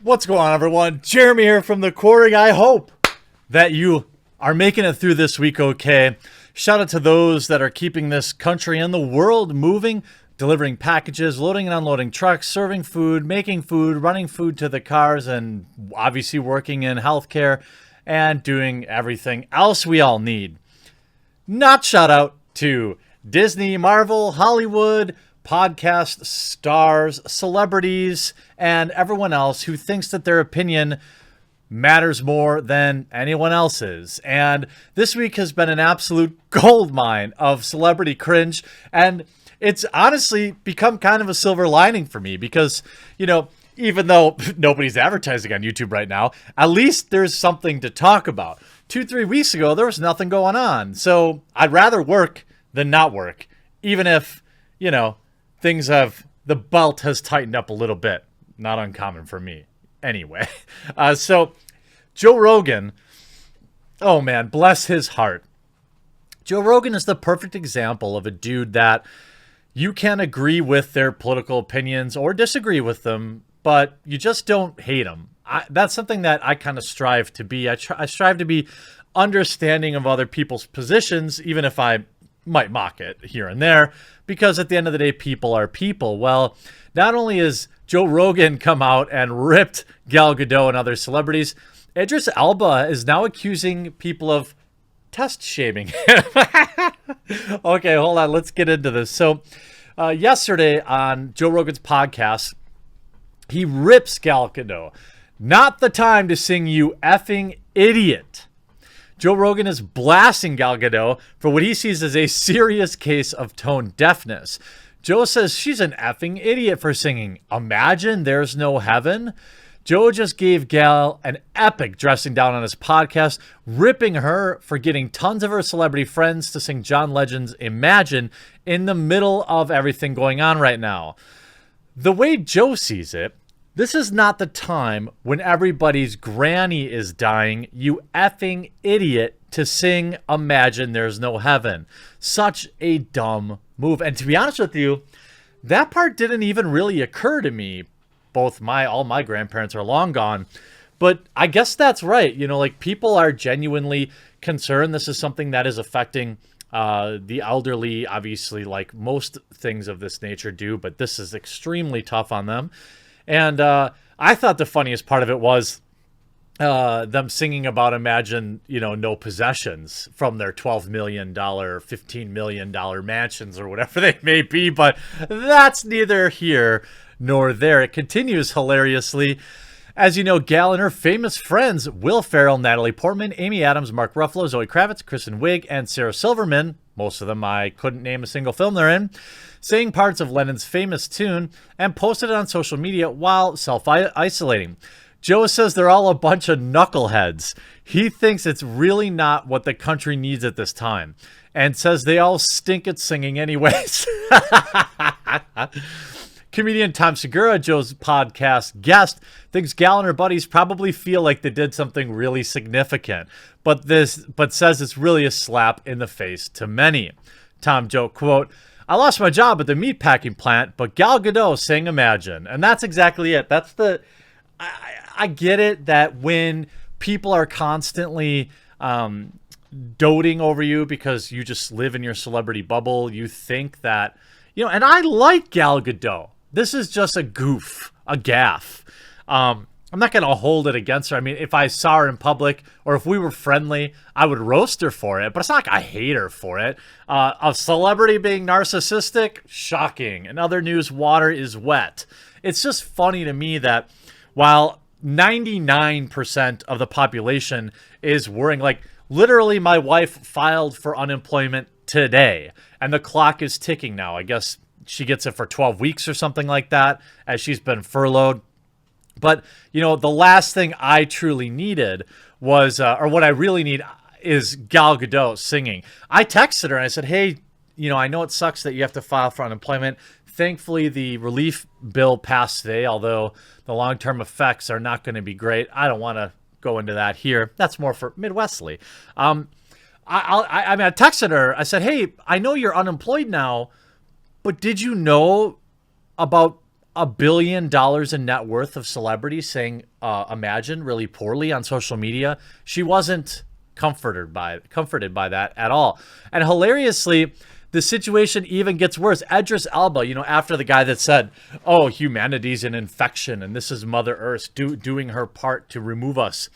What's going on, everyone? Jeremy here from the Quarry. I hope that you are making it through this week okay. Shout out to those that are keeping this country and the world moving, delivering packages, loading and unloading trucks, serving food, making food, running food to the cars, and obviously working in healthcare and doing everything else we all need. Not shout out to Disney, Marvel, Hollywood, podcast stars, celebrities, and everyone else who thinks that their opinion matters more than anyone else's. And this week has been an absolute goldmine of celebrity cringe, and it's honestly become kind of a silver lining for me because, you know, even though nobody's advertising on YouTube right now, at least there's something to talk about. 2-3 weeks ago, there was nothing going on. So I'd rather work than not work, even if, you know, the belt has tightened up a little bit. Not uncommon for me. Anyway, so Joe Rogan, oh man, bless his heart. Joe Rogan is the perfect example of a dude that you can agree with their political opinions or disagree with them, but you just don't hate them. That's something that I kind of strive to be. I strive to be understanding of other people's positions, even if I might mock it here and there, because at the end of the day, people are people. Well, not only has Joe Rogan come out and ripped Gal Gadot and other celebrities, Idris Elba is now accusing people of test shaming. Okay, hold on. Let's get into this. So yesterday on Joe Rogan's podcast, he rips Gal Gadot. Not the time to sing, you effing idiot. Joe Rogan is blasting Gal Gadot for what he sees as a serious case of tone deafness. Joe says she's an effing idiot for singing Imagine There's No Heaven. Joe just gave Gal an epic dressing down on his podcast, ripping her for getting tons of her celebrity friends to sing John Legend's Imagine in the middle of everything going on right now. The way Joe sees it, this is not the time when everybody's granny is dying, you effing idiot, to sing Imagine There's No Heaven. Such a dumb move. And to be honest with you, that part didn't even really occur to me. All my grandparents are long gone. But I guess that's right. You know, like, people are genuinely concerned. This is something that is affecting the elderly, obviously, like most things of this nature do. But this is extremely tough on them. And I thought the funniest part of it was them singing about Imagine, you know, no possessions from their $12 million, $15 million mansions or whatever they may be. But that's neither here nor there. It continues hilariously. As you know, Gal and her famous friends, Will Ferrell, Natalie Portman, Amy Adams, Mark Ruffalo, Zoe Kravitz, Kristen Wiig, and Sarah Silverman, most of them I couldn't name a single film they're in, sang parts of Lennon's famous tune and posted it on social media while self-isolating. Joe says they're all a bunch of knuckleheads. He thinks it's really not what the country needs at this time and says they all stink at singing anyways. Comedian Tom Segura, Joe's podcast guest, thinks Gal and her buddies probably feel like they did something really significant, but says it's really a slap in the face to many. Tom joked, quote, "I lost my job at the meatpacking plant, but Gal Gadot sang Imagine." And that's exactly it. That's I get it that when people are constantly doting over you because you just live in your celebrity bubble, you think that, you know, and I like Gal Gadot. This is just a goof, a gaffe. I'm not going to hold it against her. I mean, if I saw her in public or if we were friendly, I would roast her for it, but it's not like I hate her for it. A celebrity being narcissistic, shocking. In other news, water is wet. It's just funny to me that while 99% of the population is worrying, like literally my wife filed for unemployment today and the clock is ticking now. I guess she gets it for 12 weeks or something like that as she's been furloughed. But, you know, the last thing I truly needed was, or what I really need is Gal Gadot singing. I texted her and I said, hey, you know, I know it sucks that you have to file for unemployment. Thankfully, the relief bill passed today, although the long-term effects are not going to be great. I don't want to go into that here. That's more for Midwestly. I mean, I texted her. I said, hey, I know you're unemployed now, but did you know about $1 billion in net worth of celebrities saying imagine really poorly on social media. She wasn't comforted by that at all. And hilariously, the situation even gets worse. Idris Elba, after the guy that said, oh, humanity's an infection and this is Mother Earth doing her part to remove us.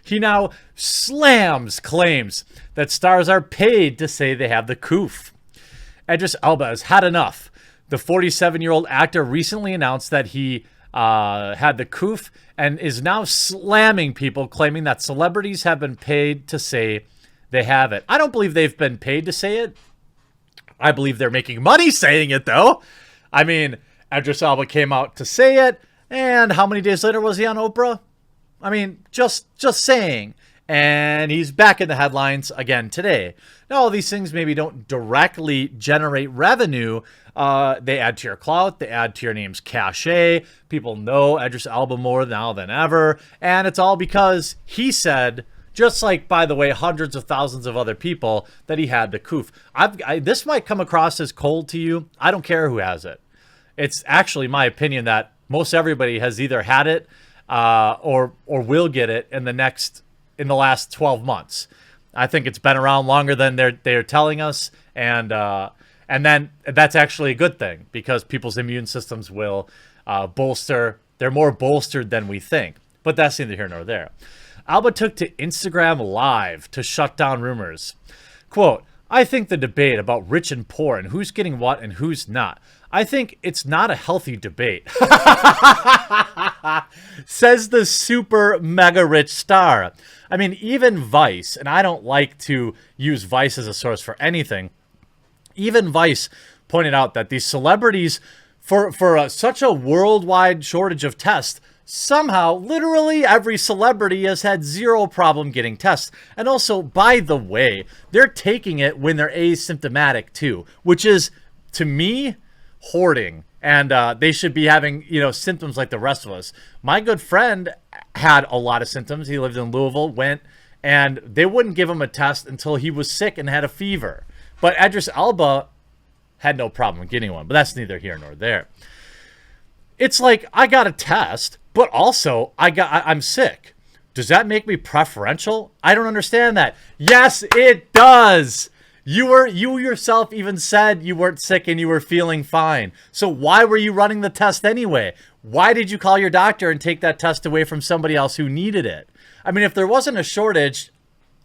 He now slams claims that stars are paid to say they have the coof. Idris Elba has had enough. The 47-year-old actor recently announced that he had the coof and is now slamming people claiming that celebrities have been paid to say they have it. I don't believe they've been paid to say it. I believe they're making money saying it, though. I mean, Idris Elba came out to say it, and how many days later was he on Oprah? I mean, just saying. And he's back in the headlines again today. Now, all these things maybe don't directly generate revenue. They add to your clout. They add to your name's cachet. People know Idris Elba more now than ever. And it's all because he said, just like, by the way, hundreds of thousands of other people, that he had the coof. This might come across as cold to you. I don't care who has it. It's actually my opinion that most everybody has either had it or will get it in the last 12 months. I think it's been around longer than they're telling us, and then that's actually a good thing because people's immune systems will bolster. They're more bolstered than we think, but that's neither here nor there. Alba took to Instagram Live to shut down rumors. Quote, I think the debate about rich and poor and who's getting what and who's not, I think it's not a healthy debate. Says the super mega rich star. I mean, even Vice, and I don't like to use Vice as a source for anything, even Vice pointed out that these celebrities, for such a worldwide shortage of tests, somehow, literally every celebrity has had zero problem getting tests. And also, by the way, they're taking it when they're asymptomatic too, which is, to me, hoarding. And they should be having, symptoms like the rest of us. My good friend had a lot of symptoms. He lived in Louisville, and they wouldn't give him a test until he was sick and had a fever. But Idris Elba had no problem getting one, but that's neither here nor there. It's like, I got a test, but also I'm sick. Does that make me preferential? I don't understand that. Yes, it does. You yourself even said you weren't sick and you were feeling fine. So why were you running the test anyway? Why did you call your doctor and take that test away from somebody else who needed it? I mean, if there wasn't a shortage,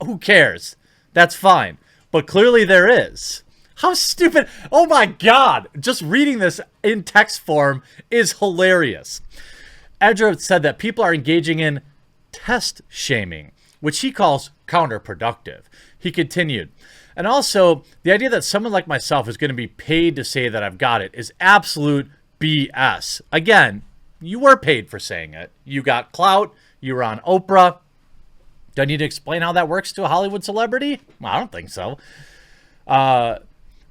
who cares? That's fine. But clearly there is. How stupid. Oh my God. Just reading this in text form is hilarious. Edger said that people are engaging in test shaming, which he calls counterproductive. He continued, and also the idea that someone like myself is going to be paid to say that I've got it is absolute BS. Again, you were paid for saying it. You got clout. You were on Oprah. Do I need to explain how that works to a Hollywood celebrity? Well, I don't think so.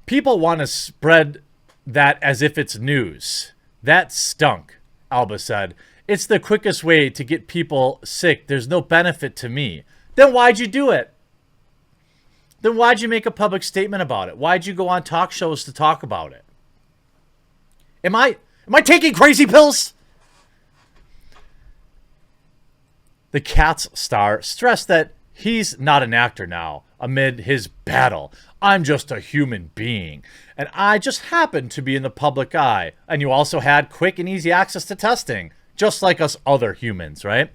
People want to spread that as if it's news. That stunk, Alba said. It's the quickest way to get people sick. There's no benefit to me. Then why'd you do it? Then why'd you make a public statement about it? Why'd you go on talk shows to talk about it? Am I taking crazy pills? The Cats star stressed that he's not an actor now amid his battle. I'm just a human being, and I just happened to be in the public eye. And you also had quick and easy access to testing, just like us other humans, right?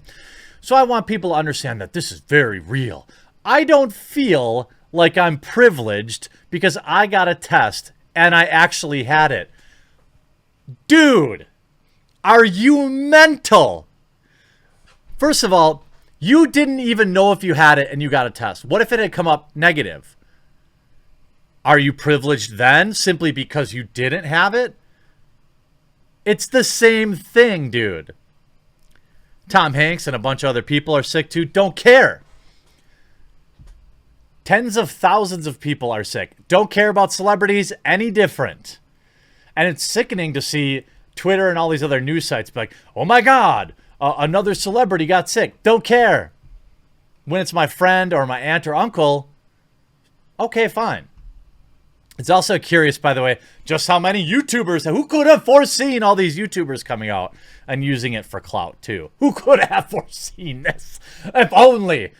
So I want people to understand that this is very real. I don't feel like I'm privileged because I got a test and I actually had it. Dude, are you mental? First of all, you didn't even know if you had it and you got a test. What if it had come up negative? Are you privileged then simply because you didn't have it? It's the same thing, dude. Tom Hanks and a bunch of other people are sick too. Don't care. Tens of thousands of people are sick. Don't care about celebrities any different. And it's sickening to see Twitter and all these other news sites be like, oh my God, another celebrity got sick. Don't care. When it's my friend or my aunt or uncle, okay, fine. It's also curious, by the way, just how many YouTubers, who could have foreseen all these YouTubers coming out and using it for clout too? Who could have foreseen this? If only.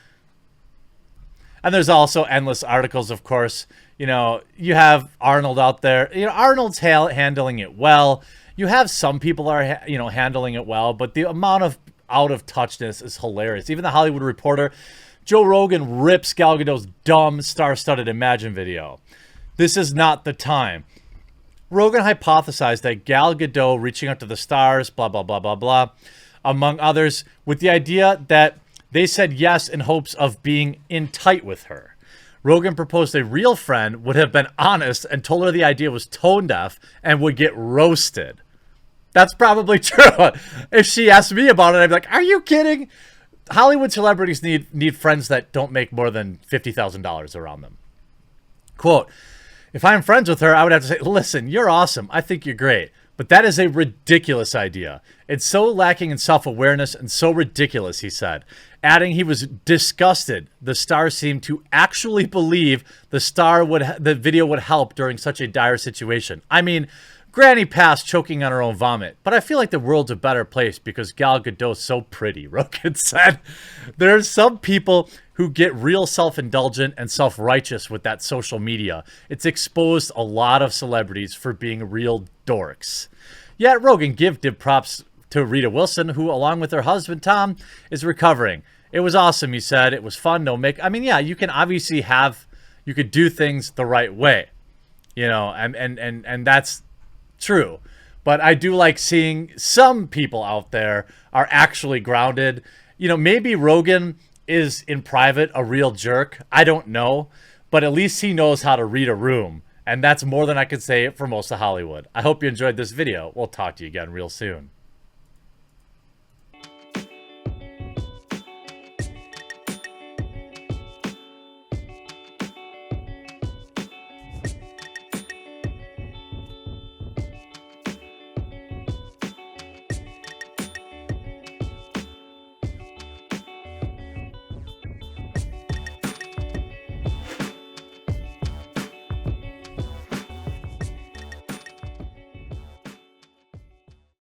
And there's also endless articles, of course. You know, you have Arnold out there. You know, Arnold's handling it well. You have some people are, handling it well, but the amount of out of touchness is hilarious. Even the Hollywood Reporter, Joe Rogan rips Gal Gadot's dumb star-studded Imagine video. This is not the time. Rogan hypothesized that Gal Gadot reaching out to the stars, blah, blah, blah, blah, blah, among others, with the idea that they said yes in hopes of being in tight with her. Rogan proposed a real friend would have been honest and told her the idea was tone deaf and would get roasted. That's probably true. If she asked me about it, I'd be like, are you kidding? Hollywood celebrities need friends that don't make more than $50,000 around them. Quote, if I'm friends with her, I would have to say, listen, you're awesome. I think you're great. But that is a ridiculous idea. It's so lacking in self-awareness and so ridiculous, he said. Adding he was disgusted the star seemed to actually believe the video would help during such a dire situation. I mean, Granny passed choking on her own vomit, but I feel like the world's a better place because Gal Gadot's so pretty, Rogan said. There are some people who get real self-indulgent and self-righteous with that social media. It's exposed a lot of celebrities for being real dorks. Yet Rogan did props to Rita Wilson, who, along with her husband, Tom, is recovering. It was awesome, he said. It was fun. You can obviously you could do things the right way, and that's true. But I do like seeing some people out there are actually grounded. Maybe Rogan is in private a real jerk. I don't know. But at least he knows how to read a room. And that's more than I could say for most of Hollywood. I hope you enjoyed this video. We'll talk to you again real soon.